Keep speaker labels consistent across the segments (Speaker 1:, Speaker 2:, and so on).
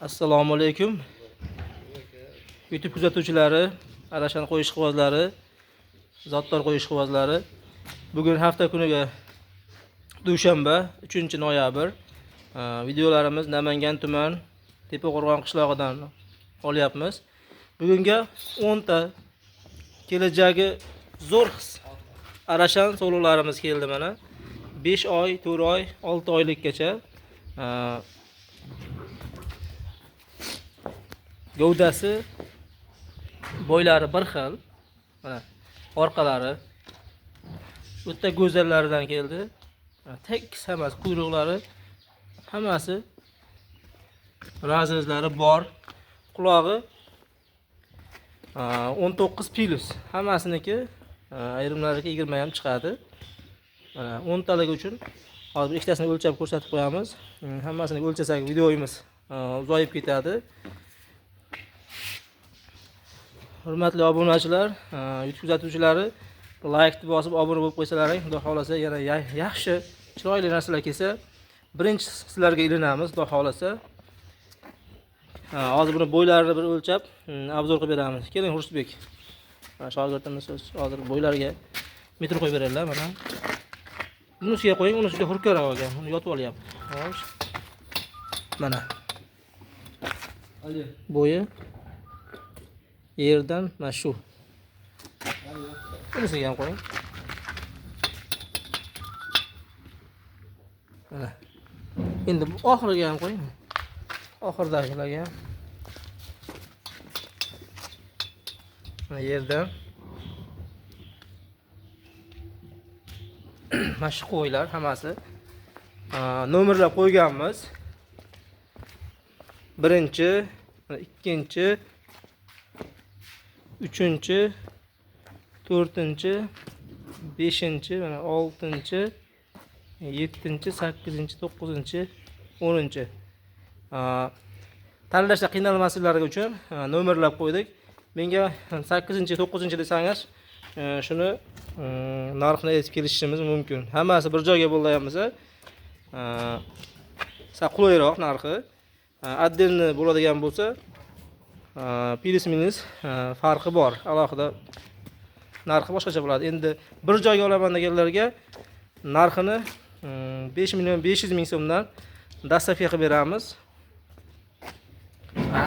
Speaker 1: Assalomu alaykum. YouTube kuzatuvchilari, Arashan qo'yish quvozlari, Zotdor qo'yish quvozlari. Bugun hafta kuniga dushanba, 3-noyabr. Videolarimiz Namangan tuman Tepaqo'rg'on qishlog'idan olyapmiz. Bugunga 10 ta kelajagi zo'r Arashan sovg'alarimiz keldi mana. 5 oy, 4 oy, 6 oylikgacha gavdasi, bo'ylari bir xil. Mana orqalari o'ta go'zallaridan keldi. Tekis hammasi, quyruqlari hammasi razrezlari bor. Qulog'i 19 plus. Hammasiniki ayrimlariga 20 ham chiqadi. Mana 10 talik uchun hozir ikkitasini o'lchab ko'rsatib qo'yamiz. Hammasini o'lchasak videomiz uzoyib ketadi. Hurmatli obunachilar, YouTube kuzatuvchilari, like bosib obuna bo'lib qo'ysalaring, xudo xolasa yana yaxshi, chiroyli narsalar kelsa, birinchi sizlarga ilinamiz, xudo xolasa. Hozir buni bo'ylarini bir o'lchab, obzor qilib beramiz. Keling, Xurshidbek. Shogirdimiz hozir bo'ylariga metr qo'yib beradilar, mana. Bunisiga qo'ying, unisi juda hurkaroq ekan. Uni yotib olyapti. Xo'sh. Mana. Bo'yi yerdan mana shu. Bunisiga ham qo'ying. Mana. Endi bu oxiriga ham qo'ying. Oxirdagilarga ham. Mana yerdan. Mana shu qo'ylar hammasi nomerlab qo'yganmiz. Birinchi, ikkinchi, 3-chi, 4-chi, 5-chi, mana 6-chi, 7-chi, 8-chi, 9-chi, 10-chi. Tanlashda qiynalmasliklari uchun nomerlab qo'ydik. Menga 8-chi, 9-chi desangiz, shuni narxini aytib kelishimiz mumkin. Hammasi bir joyga bo'layapmiz. Qulayroq narxi. Отдельно bo'ladigan bo'lsa, plus minus farqi bor. Alohida narxi boshqacha bo'ladi. Endi bir joyga olaman deganlarga narxini 5.500.000 so'mdan dastavka qilib beramiz.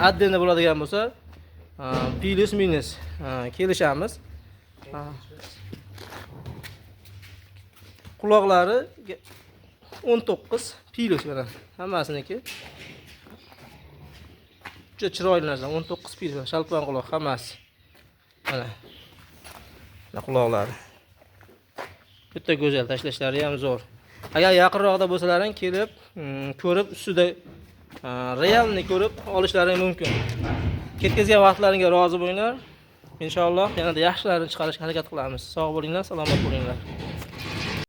Speaker 1: Отдельно bo'ladigan bo'lsa, plus minus kelishamiz. Quloqlari 19 plus mana hammasiniki. Juda chiroyli narsa, 19 plus, shalpon quloq hammasi. Mana. Mana quloqlari. Juda go'zal, tashlashlari ham zo'r. Agar yaqinroqda bo'lsalaring, kelib, ko'rib, ustida realni ko'rib olishlaring mumkin. Ketkazgan vaqtlaringga rozi bo'linglar. Inshaalloh yanada yaxshilarini chiqarishga harakat qilamiz. Sog' bo'linglar, salomat bo'linglar.